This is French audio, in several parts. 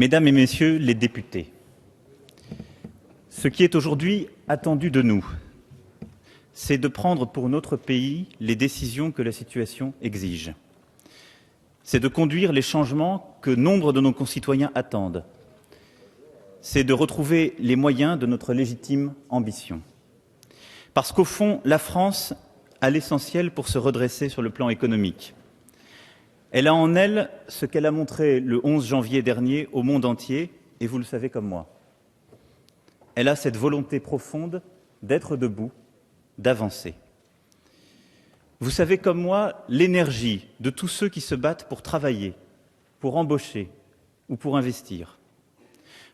Mesdames et Messieurs les députés, ce qui est aujourd'hui attendu de nous, c'est de prendre pour notre pays les décisions que la situation exige. C'est de conduire les changements que nombre de nos concitoyens attendent. C'est de retrouver les moyens de notre légitime ambition. Parce qu'au fond, la France a l'essentiel pour se redresser sur le plan économique. Elle a en elle ce qu'elle a montré le 11 janvier dernier au monde entier, et vous le savez comme moi. Elle a cette volonté profonde d'être debout, d'avancer. Vous savez comme moi l'énergie de tous ceux qui se battent pour travailler, pour embaucher ou pour investir.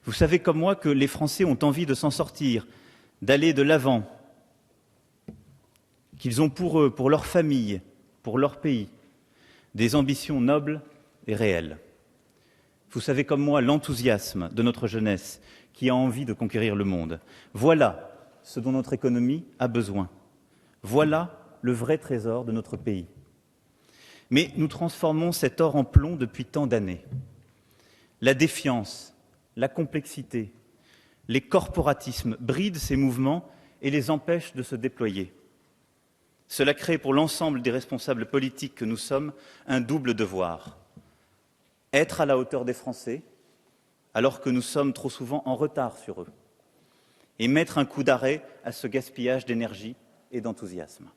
Vous savez comme moi que les Français ont envie de s'en sortir, d'aller de l'avant, qu'ils ont pour eux, pour leur famille, pour leur pays, des ambitions nobles et réelles. Vous savez comme moi l'enthousiasme de notre jeunesse qui a envie de conquérir le monde. Voilà ce dont notre économie a besoin. Voilà le vrai trésor de notre pays. Mais nous transformons cet or en plomb depuis tant d'années. La défiance, la complexité, les corporatismes brident ces mouvements et les empêchent de se déployer. Cela crée pour l'ensemble des responsables politiques que nous sommes un double devoir. Être à la hauteur des Français, alors que nous sommes trop souvent en retard sur eux, et mettre un coup d'arrêt à ce gaspillage d'énergie et d'enthousiasme.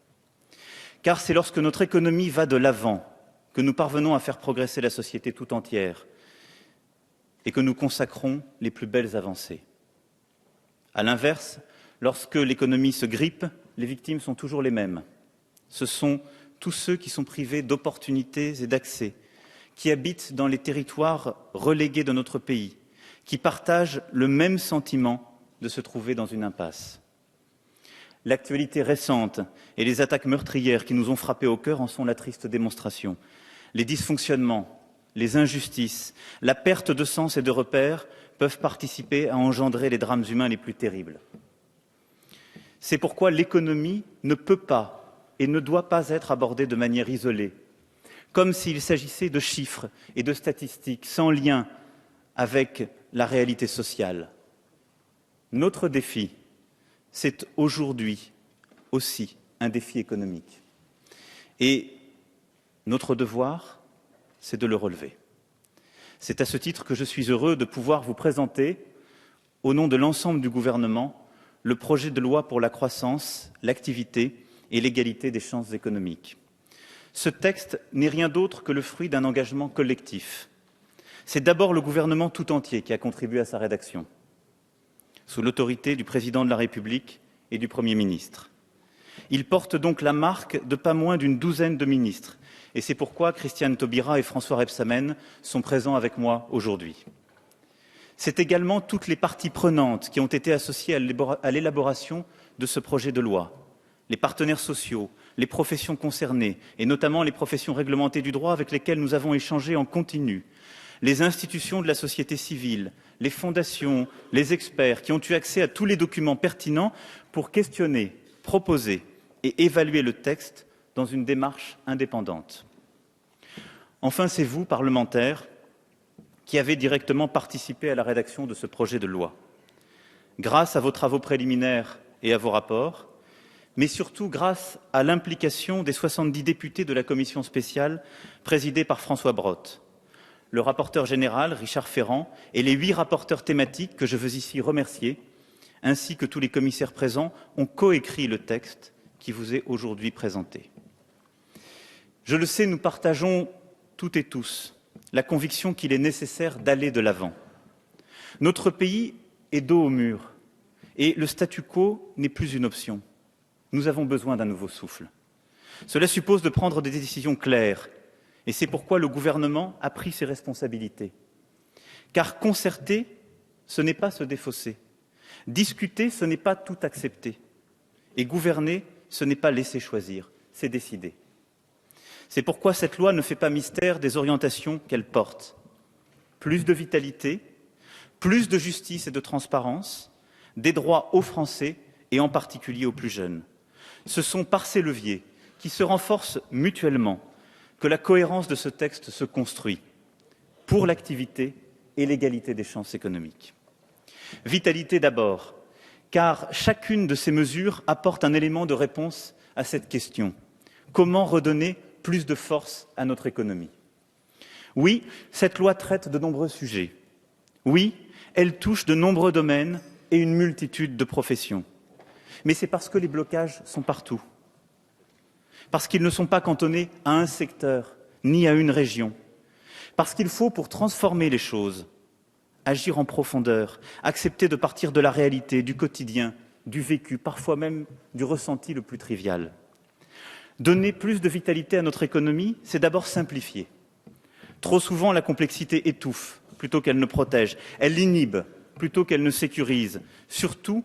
Car c'est lorsque notre économie va de l'avant que nous parvenons à faire progresser la société tout entière et que nous consacrons les plus belles avancées. À l'inverse, lorsque l'économie se grippe, les victimes sont toujours les mêmes. Ce sont tous ceux qui sont privés d'opportunités et d'accès, qui habitent dans les territoires relégués de notre pays, qui partagent le même sentiment de se trouver dans une impasse. L'actualité récente et les attaques meurtrières qui nous ont frappés au cœur en sont la triste démonstration. Les dysfonctionnements, les injustices, la perte de sens et de repères peuvent participer à engendrer les drames humains les plus terribles. C'est pourquoi l'économie ne peut pas et ne doit pas être abordée de manière isolée, comme s'il s'agissait de chiffres et de statistiques sans lien avec la réalité sociale. Notre défi, c'est aujourd'hui aussi un défi économique. Et notre devoir, c'est de le relever. C'est à ce titre que je suis heureux de pouvoir vous présenter, au nom de l'ensemble du gouvernement, le projet de loi pour la croissance, l'activité et l'égalité des chances économiques. Ce texte n'est rien d'autre que le fruit d'un engagement collectif. C'est d'abord le gouvernement tout entier qui a contribué à sa rédaction, sous l'autorité du Président de la République et du Premier ministre. Il porte donc la marque de pas moins d'une douzaine de ministres, et c'est pourquoi Christiane Taubira et François Rebsamen sont présents avec moi aujourd'hui. C'est également toutes les parties prenantes qui ont été associées à l'élaboration de ce projet de loi. Les partenaires sociaux, les professions concernées, et notamment les professions réglementées du droit avec lesquelles nous avons échangé en continu, les institutions de la société civile, les fondations, les experts qui ont eu accès à tous les documents pertinents pour questionner, proposer et évaluer le texte dans une démarche indépendante. Enfin, c'est vous, parlementaires, qui avez directement participé à la rédaction de ce projet de loi. Grâce à vos travaux préliminaires et à vos rapports, mais surtout grâce à l'implication des 70 députés de la commission spéciale présidée par François Brottes, le rapporteur général Richard Ferrand et les 8 rapporteurs thématiques que je veux ici remercier, ainsi que tous les commissaires présents, ont coécrit le texte qui vous est aujourd'hui présenté. Je le sais, nous partageons toutes et tous la conviction qu'il est nécessaire d'aller de l'avant. Notre pays est dos au mur et le statu quo n'est plus une option. Nous avons besoin d'un nouveau souffle. Cela suppose de prendre des décisions claires et c'est pourquoi le gouvernement a pris ses responsabilités. Car concerter, ce n'est pas se défausser. Discuter, ce n'est pas tout accepter. Et gouverner, ce n'est pas laisser choisir, c'est décider. C'est pourquoi cette loi ne fait pas mystère des orientations qu'elle porte. Plus de vitalité, plus de justice et de transparence, des droits aux Français et en particulier aux plus jeunes. Ce sont par ces leviers qui se renforcent mutuellement que la cohérence de ce texte se construit pour l'activité et l'égalité des chances économiques. Vitalité d'abord, car chacune de ces mesures apporte un élément de réponse à cette question. Comment redonner plus de force à notre économie ? Oui, cette loi traite de nombreux sujets. Oui, elle touche de nombreux domaines et une multitude de professions. Mais c'est parce que les blocages sont partout. Parce qu'ils ne sont pas cantonnés à un secteur, ni à une région. Parce qu'il faut, pour transformer les choses, agir en profondeur, accepter de partir de la réalité, du quotidien, du vécu, parfois même du ressenti le plus trivial. Donner plus de vitalité à notre économie, c'est d'abord simplifier. Trop souvent, la complexité étouffe plutôt qu'elle ne protège. Elle inhibe plutôt qu'elle ne sécurise. Surtout,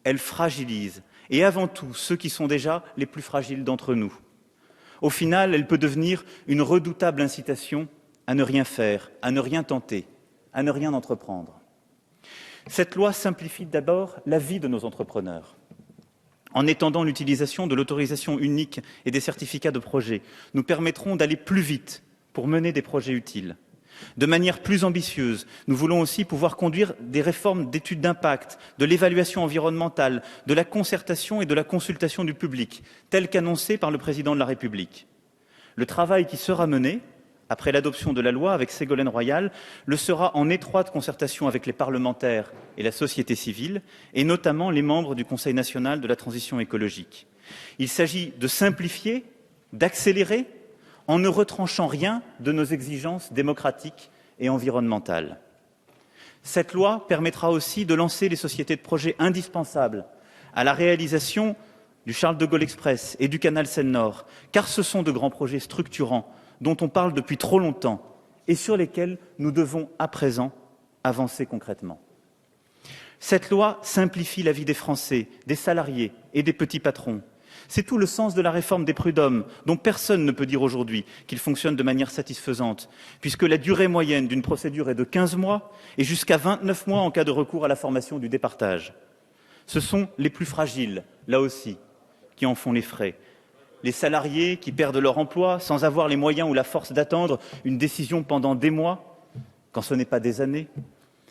elle fragilise. Et avant tout, ceux qui sont déjà les plus fragiles d'entre nous. Au final, elle peut devenir une redoutable incitation à ne rien faire, à ne rien tenter, à ne rien entreprendre. Cette loi simplifie d'abord la vie de nos entrepreneurs. En étendant l'utilisation de l'autorisation unique et des certificats de projet, nous permettrons d'aller plus vite pour mener des projets utiles. De manière plus ambitieuse, nous voulons aussi pouvoir conduire des réformes d'études d'impact, de l'évaluation environnementale, de la concertation et de la consultation du public, telles qu'annoncées par le Président de la République. Le travail qui sera mené, après l'adoption de la loi avec Ségolène Royal, le sera en étroite concertation avec les parlementaires et la société civile, et notamment les membres du Conseil national de la transition écologique. Il s'agit de simplifier, d'accélérer, en ne retranchant rien de nos exigences démocratiques et environnementales. Cette loi permettra aussi de lancer les sociétés de projets indispensables à la réalisation du Charles de Gaulle Express et du canal Seine-Nord, car ce sont de grands projets structurants dont on parle depuis trop longtemps et sur lesquels nous devons à présent avancer concrètement. Cette loi simplifie la vie des Français, des salariés et des petits patrons. C'est tout le sens de la réforme des prud'hommes, dont personne ne peut dire aujourd'hui qu'il fonctionne de manière satisfaisante, puisque la durée moyenne d'une procédure est de 15 mois et jusqu'à 29 mois en cas de recours à la formation du départage. Ce sont les plus fragiles, là aussi, qui en font les frais. Les salariés qui perdent leur emploi sans avoir les moyens ou la force d'attendre une décision pendant des mois, quand ce n'est pas des années.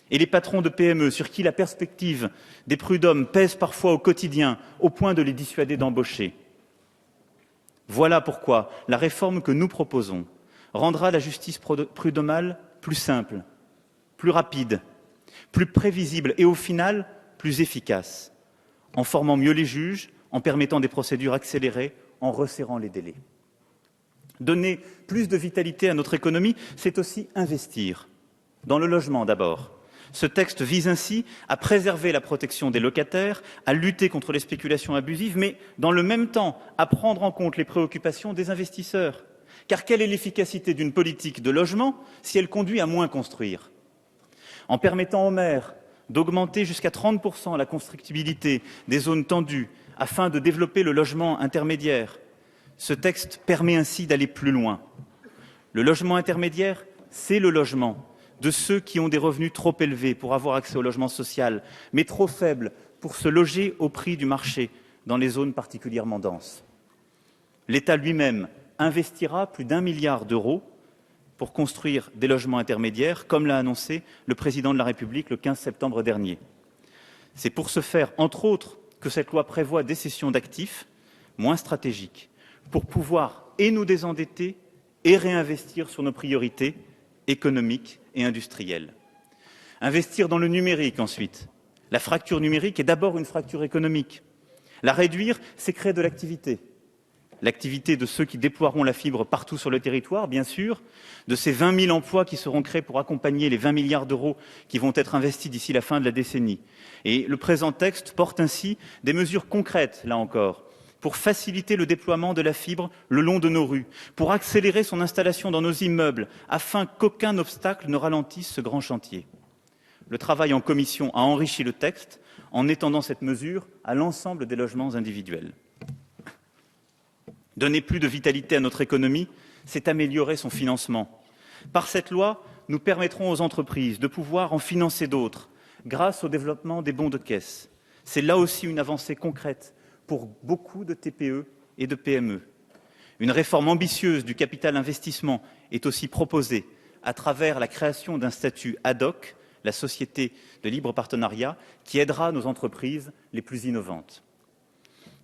Et les patrons de PME sur qui la perspective des prud'hommes pèse parfois au quotidien, au point de les dissuader d'embaucher. Voilà pourquoi la réforme que nous proposons rendra la justice prud'homale plus simple, plus rapide, plus prévisible et au final plus efficace, en formant mieux les juges, en permettant des procédures accélérées, en resserrant les délais. Donner plus de vitalité à notre économie, c'est aussi investir. Dans le logement d'abord. Ce texte vise ainsi à préserver la protection des locataires, à lutter contre les spéculations abusives, mais dans le même temps à prendre en compte les préoccupations des investisseurs. Car quelle est l'efficacité d'une politique de logement si elle conduit à moins construire ? En permettant aux maires d'augmenter jusqu'à 30% la constructibilité des zones tendues afin de développer le logement intermédiaire, ce texte permet ainsi d'aller plus loin. Le logement intermédiaire, c'est le logement de ceux qui ont des revenus trop élevés pour avoir accès au logement social, mais trop faibles pour se loger au prix du marché dans les zones particulièrement denses. L'État lui-même investira plus d'1 milliard d'euros pour construire des logements intermédiaires, comme l'a annoncé le Président de la République le 15 septembre dernier. C'est pour ce faire, entre autres, que cette loi prévoit des cessions d'actifs moins stratégiques, pour pouvoir et nous désendetter et réinvestir sur nos priorités économiques et industrielles. Investir dans le numérique ensuite. La fracture numérique est d'abord une fracture économique. La réduire, c'est créer de l'activité. L'activité de ceux qui déploieront la fibre partout sur le territoire, bien sûr, de ces 20 000 emplois qui seront créés pour accompagner les 20 milliards d'euros qui vont être investis d'ici la fin de la décennie. Et le présent texte porte ainsi des mesures concrètes, là encore, pour faciliter le déploiement de la fibre le long de nos rues, pour accélérer son installation dans nos immeubles, afin qu'aucun obstacle ne ralentisse ce grand chantier. Le travail en commission a enrichi le texte en étendant cette mesure à l'ensemble des logements individuels. Donner plus de vitalité à notre économie, c'est améliorer son financement. Par cette loi, nous permettrons aux entreprises de pouvoir en financer d'autres, grâce au développement des bons de caisse. C'est là aussi une avancée concrète pour beaucoup de TPE et de PME. Une réforme ambitieuse du capital investissement est aussi proposée, à travers la création d'un statut ad hoc, la société de libre partenariat, qui aidera nos entreprises les plus innovantes.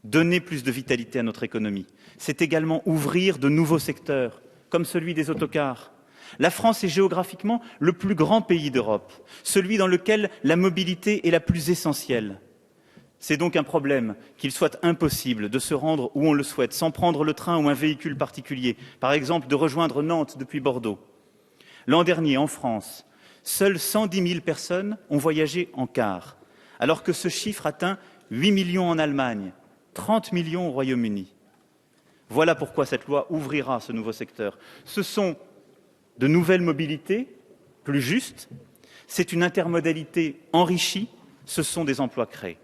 Donner plus de vitalité à notre économie, c'est également ouvrir de nouveaux secteurs, comme celui des autocars. La France est géographiquement le plus grand pays d'Europe, celui dans lequel la mobilité est la plus essentielle. C'est donc un problème qu'il soit impossible de se rendre où on le souhaite, sans prendre le train ou un véhicule particulier, par exemple de rejoindre Nantes depuis Bordeaux. L'an dernier, en France, seules 110 000 personnes ont voyagé en car, alors que ce chiffre atteint 8 millions en Allemagne, 30 millions au Royaume-Uni. Voilà pourquoi cette loi ouvrira ce nouveau secteur. Ce sont de nouvelles mobilités, plus justes, c'est une intermodalité enrichie, ce sont des emplois créés.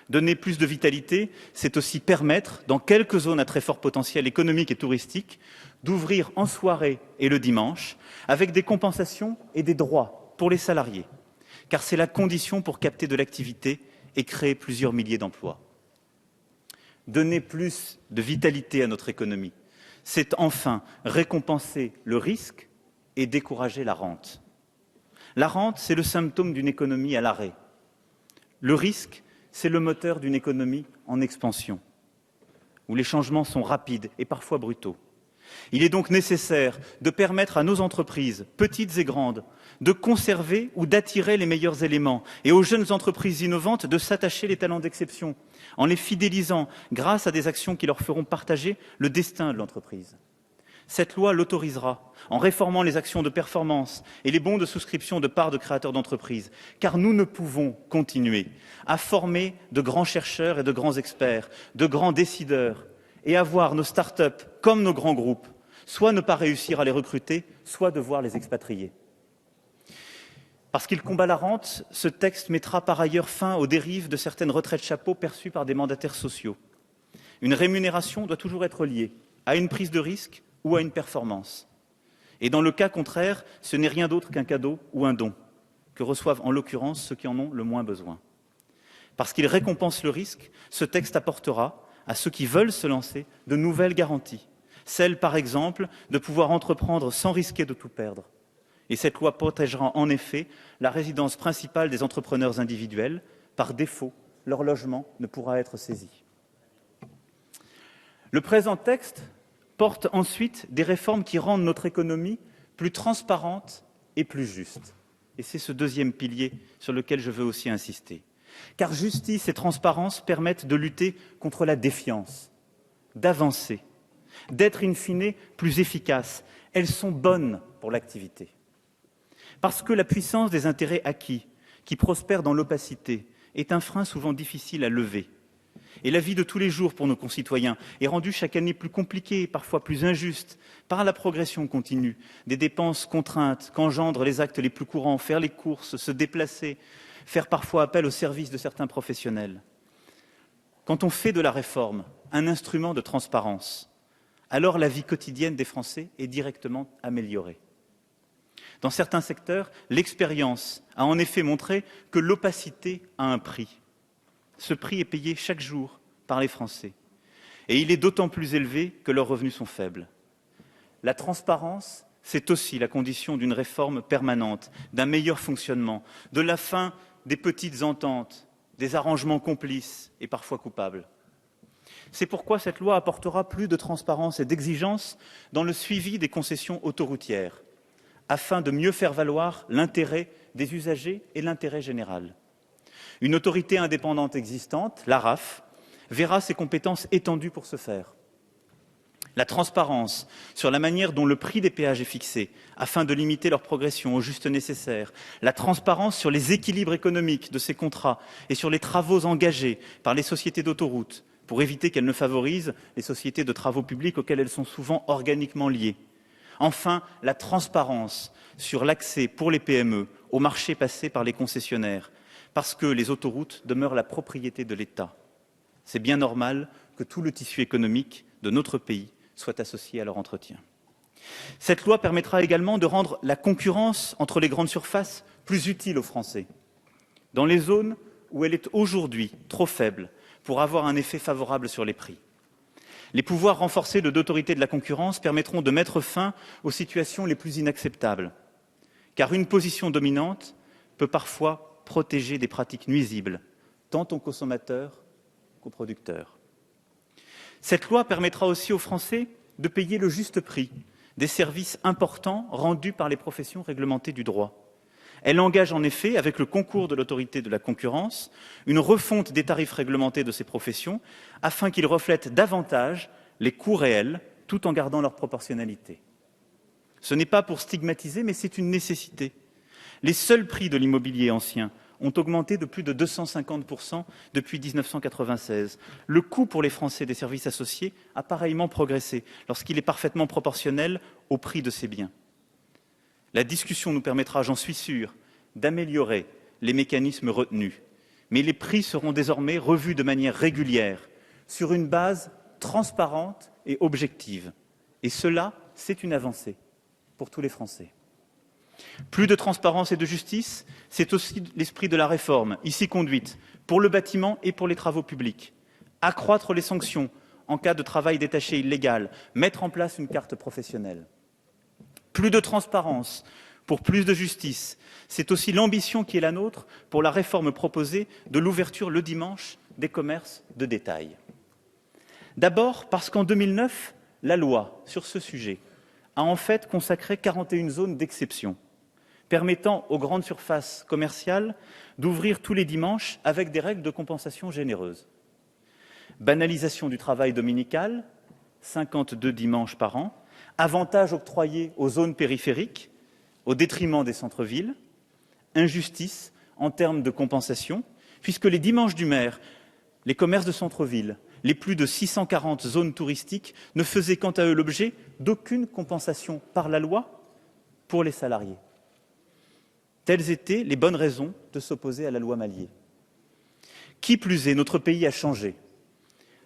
Donner plus de vitalité, c'est aussi permettre, dans quelques zones à très fort potentiel économique et touristique, d'ouvrir en soirée et le dimanche, avec des compensations et des droits pour les salariés, car c'est la condition pour capter de l'activité et créer plusieurs milliers d'emplois. Donner plus de vitalité à notre économie, c'est enfin récompenser le risque et décourager la rente. La rente, c'est le symptôme d'une économie à l'arrêt. Le risque, c'est le moteur d'une économie en expansion, où les changements sont rapides et parfois brutaux. Il est donc nécessaire de permettre à nos entreprises, petites et grandes, de conserver ou d'attirer les meilleurs éléments et aux jeunes entreprises innovantes de s'attacher les talents d'exception en les fidélisant grâce à des actions qui leur feront partager le destin de l'entreprise. Cette loi l'autorisera en réformant les actions de performance et les bons de souscription de parts de créateurs d'entreprises, car nous ne pouvons continuer à former de grands chercheurs et de grands experts, de grands décideurs, et à voir nos start-up comme nos grands groupes, soit ne pas réussir à les recruter, soit devoir les expatrier. Parce qu'il combat la rente, ce texte mettra par ailleurs fin aux dérives de certaines retraites chapeaux perçues par des mandataires sociaux. Une rémunération doit toujours être liée à une prise de risque ou à une performance. Et dans le cas contraire, ce n'est rien d'autre qu'un cadeau ou un don, que reçoivent en l'occurrence ceux qui en ont le moins besoin. Parce qu'il récompense le risque, ce texte apportera à ceux qui veulent se lancer de nouvelles garanties. Celle, par exemple, de pouvoir entreprendre sans risquer de tout perdre. Et cette loi protégera en effet la résidence principale des entrepreneurs individuels. Par défaut, leur logement ne pourra être saisi. Le présent texte porte ensuite des réformes qui rendent notre économie plus transparente et plus juste. Et c'est ce deuxième pilier sur lequel je veux aussi insister. Car justice et transparence permettent de lutter contre la défiance, d'avancer, d'être in fine plus efficaces. Elles sont bonnes pour l'activité. Parce que la puissance des intérêts acquis, qui prospèrent dans l'opacité, est un frein souvent difficile à lever. Et la vie de tous les jours pour nos concitoyens est rendue chaque année plus compliquée, parfois plus injuste, par la progression continue des dépenses contraintes qu'engendrent les actes les plus courants, faire les courses, se déplacer, faire parfois appel au service de certains professionnels. Quand on fait de la réforme un instrument de transparence, alors la vie quotidienne des Français est directement améliorée. Dans certains secteurs, l'expérience a en effet montré que l'opacité a un prix. Ce prix est payé chaque jour par les Français. Et il est d'autant plus élevé que leurs revenus sont faibles. La transparence, c'est aussi la condition d'une réforme permanente, d'un meilleur fonctionnement, de la fin des petites ententes, des arrangements complices et parfois coupables. C'est pourquoi cette loi apportera plus de transparence et d'exigence dans le suivi des concessions autoroutières, afin de mieux faire valoir l'intérêt des usagers et l'intérêt général. Une autorité indépendante existante, l'ARAF, verra ses compétences étendues pour ce faire. La transparence sur la manière dont le prix des péages est fixé, afin de limiter leur progression au juste nécessaire. La transparence sur les équilibres économiques de ces contrats et sur les travaux engagés par les sociétés d'autoroutes, pour éviter qu'elles ne favorisent les sociétés de travaux publics auxquelles elles sont souvent organiquement liées. Enfin, la transparence sur l'accès pour les PME au marché passé par les concessionnaires, parce que les autoroutes demeurent la propriété de l'État. C'est bien normal que tout le tissu économique de notre pays soit associé à leur entretien. Cette loi permettra également de rendre la concurrence entre les grandes surfaces plus utile aux Français, dans les zones où elle est aujourd'hui trop faible pour avoir un effet favorable sur les prix. Les pouvoirs renforcés de l'autorité de la concurrence permettront de mettre fin aux situations les plus inacceptables, car une position dominante peut parfois protéger des pratiques nuisibles, tant aux consommateurs qu'aux producteurs. Cette loi permettra aussi aux Français de payer le juste prix des services importants rendus par les professions réglementées du droit. Elle engage en effet, avec le concours de l'autorité de la concurrence, une refonte des tarifs réglementés de ces professions afin qu'ils reflètent davantage les coûts réels tout en gardant leur proportionnalité. Ce n'est pas pour stigmatiser, mais c'est une nécessité. Les seuls prix de l'immobilier ancien ont augmenté de plus de 250% depuis 1996. Le coût pour les Français des services associés a pareillement progressé lorsqu'il est parfaitement proportionnel au prix de ces biens. La discussion nous permettra, j'en suis sûr, d'améliorer les mécanismes retenus. Mais les prix seront désormais revus de manière régulière, sur une base transparente et objective. Et cela, c'est une avancée pour tous les Français. Plus de transparence et de justice, c'est aussi l'esprit de la réforme, ici conduite, pour le bâtiment et pour les travaux publics. Accroître les sanctions en cas de travail détaché illégal, mettre en place une carte professionnelle. Plus de transparence pour plus de justice, c'est aussi l'ambition qui est la nôtre pour la réforme proposée de l'ouverture le dimanche des commerces de détail. D'abord parce qu'en 2009, la loi sur ce sujet a en fait consacré 41 zones d'exception, permettant aux grandes surfaces commerciales d'ouvrir tous les dimanches avec des règles de compensation généreuses. Banalisation du travail dominical, 52 dimanches par an, avantages octroyés aux zones périphériques au détriment des centres-villes, injustice en termes de compensation, puisque les dimanches du maire, les commerces de centre-ville, les plus de 640 zones touristiques ne faisaient quant à eux l'objet d'aucune compensation par la loi pour les salariés. Telles étaient les bonnes raisons de s'opposer à la loi Mallier. Qui plus est, notre pays a changé.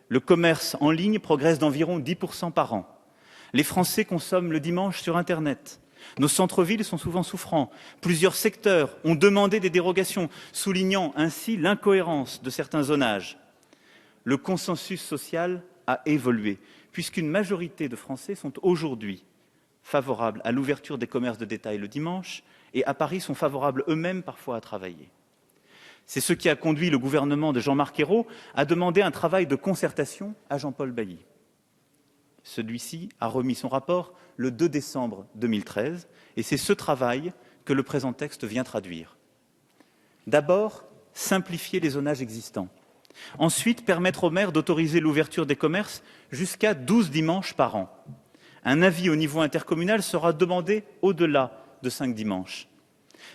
Le commerce en ligne progresse d'environ 10% par an. Les Français consomment le dimanche sur Internet. Nos centres-villes sont souvent souffrants. Plusieurs secteurs ont demandé des dérogations, soulignant ainsi l'incohérence de certains zonages. Le consensus social a évolué, puisqu'une majorité de Français sont aujourd'hui favorables à l'ouverture des commerces de détail le dimanche, et à Paris sont favorables eux-mêmes parfois à travailler. C'est ce qui a conduit le gouvernement de Jean-Marc Ayrault à demander un travail de concertation à Jean-Paul Bailly. Celui-ci a remis son rapport le 2 décembre 2013, et c'est ce travail que le présent texte vient traduire. D'abord, simplifier les zonages existants. Ensuite, permettre aux maires d'autoriser l'ouverture des commerces jusqu'à 12 dimanches par an. Un avis au niveau intercommunal sera demandé au-delà de 5 dimanches.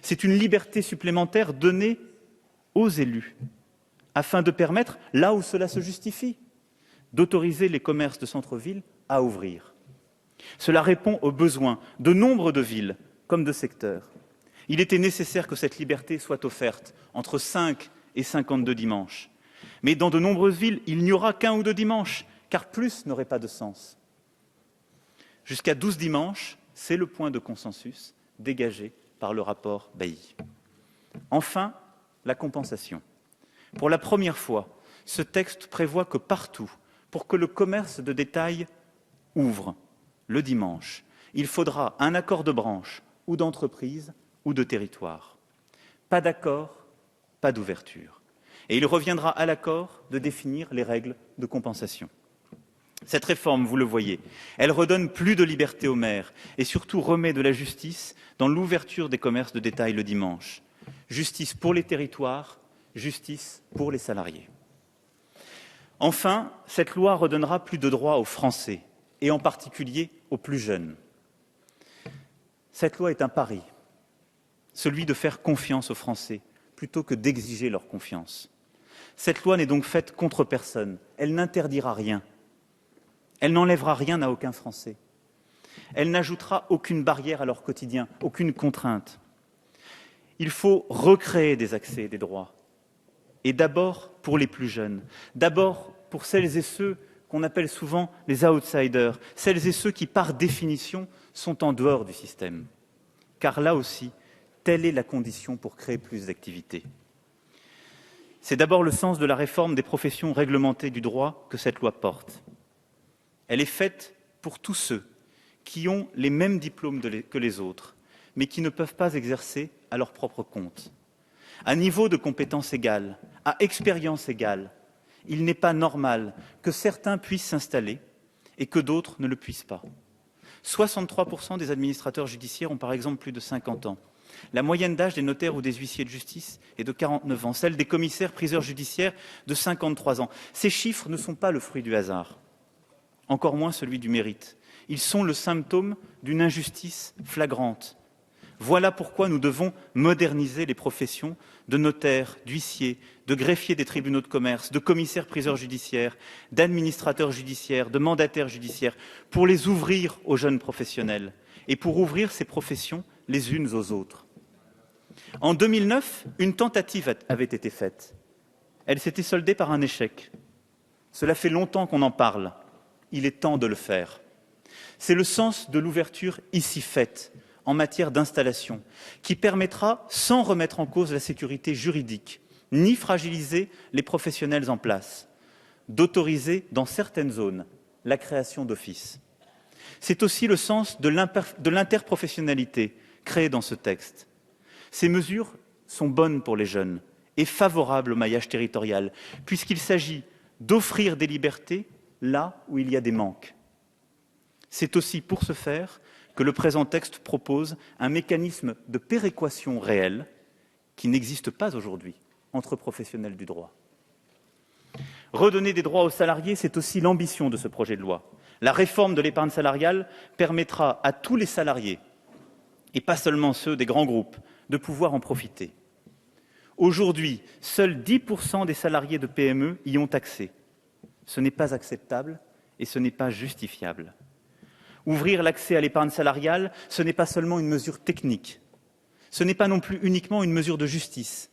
C'est une liberté supplémentaire donnée aux élus, afin de permettre, là où cela se justifie, d'autoriser les commerces de centre-ville à ouvrir. Cela répond aux besoins de nombre de villes comme de secteurs. Il était nécessaire que cette liberté soit offerte entre 5 et 52 dimanches. Mais dans de nombreuses villes, il n'y aura qu'1 ou 2 dimanches, car plus n'aurait pas de sens. Jusqu'à 12 dimanches, c'est le point de consensus dégagé par le rapport Bailly. Enfin, la compensation. Pour la première fois, ce texte prévoit que partout, pour que le commerce de détail ouvre le dimanche, il faudra un accord de branche ou d'entreprise ou de territoire. Pas d'accord, pas d'ouverture. Et il reviendra à l'accord de définir les règles de compensation. Cette réforme, vous le voyez, elle redonne plus de liberté aux maires et surtout remet de la justice dans l'ouverture des commerces de détail le dimanche. Justice pour les territoires, justice pour les salariés. Enfin, cette loi redonnera plus de droits aux Français, et en particulier aux plus jeunes. Cette loi est un pari, celui de faire confiance aux Français, plutôt que d'exiger leur confiance. Cette loi n'est donc faite contre personne, elle n'interdira rien, elle n'enlèvera rien à aucun Français, elle n'ajoutera aucune barrière à leur quotidien, aucune contrainte. Il faut recréer des accès et des droits, et d'abord pour les plus jeunes, d'abord pour celles et ceux qu'on appelle souvent les outsiders, celles et ceux qui, par définition, sont en dehors du système. Car là aussi, telle est la condition pour créer plus d'activités. C'est d'abord le sens de la réforme des professions réglementées du droit que cette loi porte. Elle est faite pour tous ceux qui ont les mêmes diplômes que les autres, mais qui ne peuvent pas exercer à leur propre compte. À niveau de compétences égales, à expérience égale, il n'est pas normal que certains puissent s'installer et que d'autres ne le puissent pas. 63% des administrateurs judiciaires ont par exemple plus de 50 ans. La moyenne d'âge des notaires ou des huissiers de justice est de 49 ans, celle des commissaires priseurs judiciaires de 53 ans. Ces chiffres ne sont pas le fruit du hasard, encore moins celui du mérite. Ils sont le symptôme d'une injustice flagrante. Voilà pourquoi nous devons moderniser les professions de notaires, d'huissiers, de greffiers des tribunaux de commerce, de commissaires priseurs judiciaires, d'administrateurs judiciaires, de mandataires judiciaires, pour les ouvrir aux jeunes professionnels et pour ouvrir ces professions les unes aux autres. En 2009, une tentative avait été faite. Elle s'était soldée par un échec. Cela fait longtemps qu'on en parle. Il est temps de le faire. C'est le sens de l'ouverture ici faite en matière d'installation, qui permettra, sans remettre en cause la sécurité juridique, ni fragiliser les professionnels en place, d'autoriser dans certaines zones la création d'offices. C'est aussi le sens de l'interprofessionnalité créée dans ce texte. Ces mesures sont bonnes pour les jeunes et favorables au maillage territorial, puisqu'il s'agit d'offrir des libertés là où il y a des manques. C'est aussi pour ce faire que le présent texte propose un mécanisme de péréquation réelle qui n'existe pas aujourd'hui entre professionnels du droit. Redonner des droits aux salariés, c'est aussi l'ambition de ce projet de loi. La réforme de l'épargne salariale permettra à tous les salariés, et pas seulement ceux des grands groupes, de pouvoir en profiter. Aujourd'hui, seuls 10% des salariés de PME y ont accès. Ce n'est pas acceptable et ce n'est pas justifiable. Ouvrir l'accès à l'épargne salariale, ce n'est pas seulement une mesure technique, ce n'est pas non plus uniquement une mesure de justice,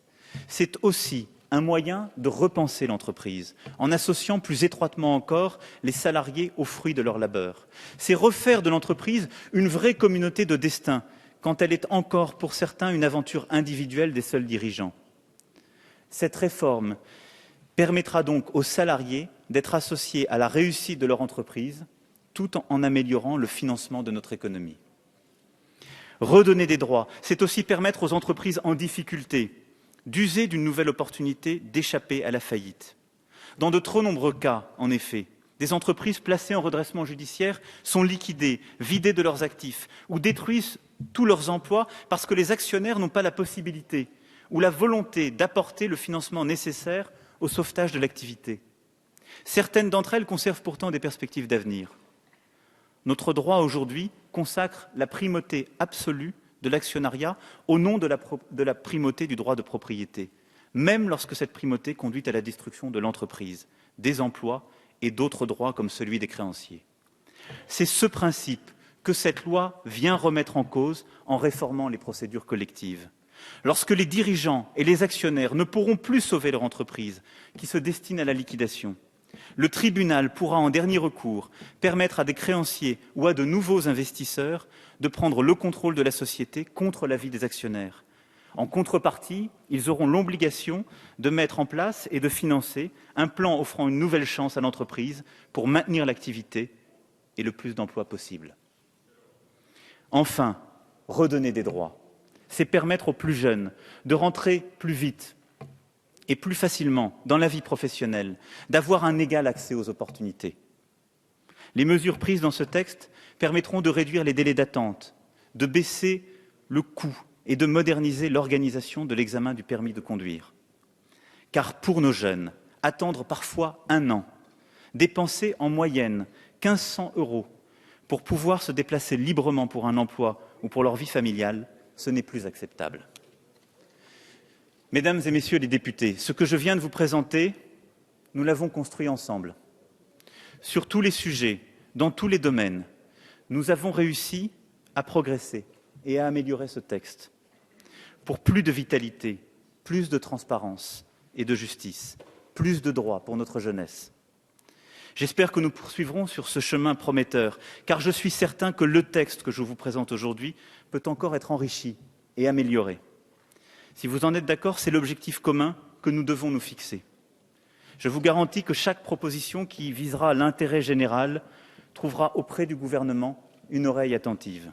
c'est aussi un moyen de repenser l'entreprise, en associant plus étroitement encore les salariés aux fruits de leur labeur. C'est refaire de l'entreprise une vraie communauté de destin, quand elle est encore pour certains une aventure individuelle des seuls dirigeants. Cette réforme permettra donc aux salariés d'être associés à la réussite de leur entreprise, tout en améliorant le financement de notre économie. Redonner des droits, c'est aussi permettre aux entreprises en difficulté d'user d'une nouvelle opportunité d'échapper à la faillite. Dans de trop nombreux cas, en effet, des entreprises placées en redressement judiciaire sont liquidées, vidées de leurs actifs ou détruisent tous leurs emplois parce que les actionnaires n'ont pas la possibilité ou la volonté d'apporter le financement nécessaire au sauvetage de l'activité. Certaines d'entre elles conservent pourtant des perspectives d'avenir. Notre droit aujourd'hui consacre la primauté absolue de l'actionnariat au nom de la primauté du droit de propriété, même lorsque cette primauté conduit à la destruction de l'entreprise, des emplois et d'autres droits comme celui des créanciers. C'est ce principe que cette loi vient remettre en cause en réformant les procédures collectives. Lorsque les dirigeants et les actionnaires ne pourront plus sauver leur entreprise, qui se destine à la liquidation, le tribunal pourra, en dernier recours, permettre à des créanciers ou à de nouveaux investisseurs de prendre le contrôle de la société contre l'avis des actionnaires. En contrepartie, ils auront l'obligation de mettre en place et de financer un plan offrant une nouvelle chance à l'entreprise pour maintenir l'activité et le plus d'emplois possible. Enfin, redonner des droits, c'est permettre aux plus jeunes de rentrer plus vite et plus facilement dans la vie professionnelle, d'avoir un égal accès aux opportunités. Les mesures prises dans ce texte permettront de réduire les délais d'attente, de baisser le coût et de moderniser l'organisation de l'examen du permis de conduire. Car pour nos jeunes, attendre parfois 1 an, dépenser en moyenne 1 500 € pour pouvoir se déplacer librement pour un emploi ou pour leur vie familiale, ce n'est plus acceptable. Mesdames et messieurs les députés, ce que je viens de vous présenter, nous l'avons construit ensemble. Sur tous les sujets, dans tous les domaines, nous avons réussi à progresser et à améliorer ce texte pour plus de vitalité, plus de transparence et de justice, plus de droits pour notre jeunesse. J'espère que nous poursuivrons sur ce chemin prometteur, car je suis certain que le texte que je vous présente aujourd'hui peut encore être enrichi et amélioré. Si vous en êtes d'accord, c'est l'objectif commun que nous devons nous fixer. Je vous garantis que chaque proposition qui visera l'intérêt général trouvera auprès du gouvernement une oreille attentive.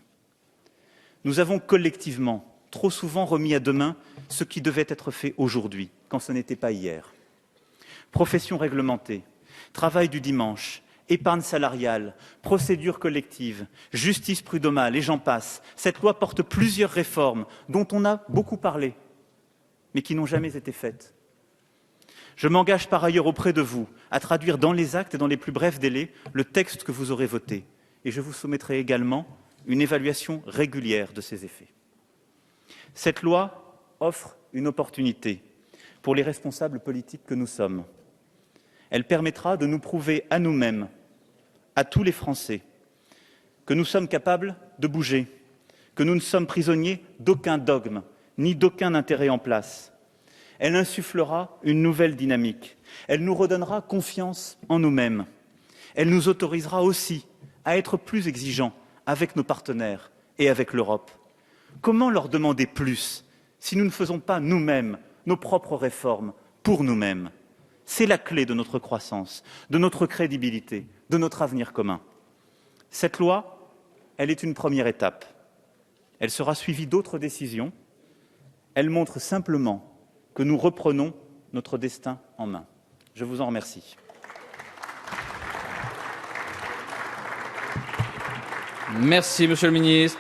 Nous avons collectivement trop souvent remis à demain ce qui devait être fait aujourd'hui, quand ce n'était pas hier. Profession réglementée, travail du dimanche, épargne salariale, procédure collective, justice prud'homale et j'en passe. Cette loi porte plusieurs réformes dont on a beaucoup parlé, mais qui n'ont jamais été faites. Je m'engage par ailleurs auprès de vous à traduire dans les actes et dans les plus brefs délais le texte que vous aurez voté. Et je vous soumettrai également une évaluation régulière de ses effets. Cette loi offre une opportunité pour les responsables politiques que nous sommes. Elle permettra de nous prouver à nous-mêmes, à tous les Français, que nous sommes capables de bouger, que nous ne sommes prisonniers d'aucun dogme, ni d'aucun intérêt en place. Elle insufflera une nouvelle dynamique. Elle nous redonnera confiance en nous-mêmes. Elle nous autorisera aussi à être plus exigeants avec nos partenaires et avec l'Europe. Comment leur demander plus si nous ne faisons pas nous-mêmes nos propres réformes pour nous-mêmes? C'est la clé de notre croissance, de notre crédibilité, de notre avenir commun. Cette loi, elle est une première étape. Elle sera suivie d'autres décisions. Elle montre simplement que nous reprenons notre destin en main. Je vous en remercie. Merci, Monsieur le Ministre.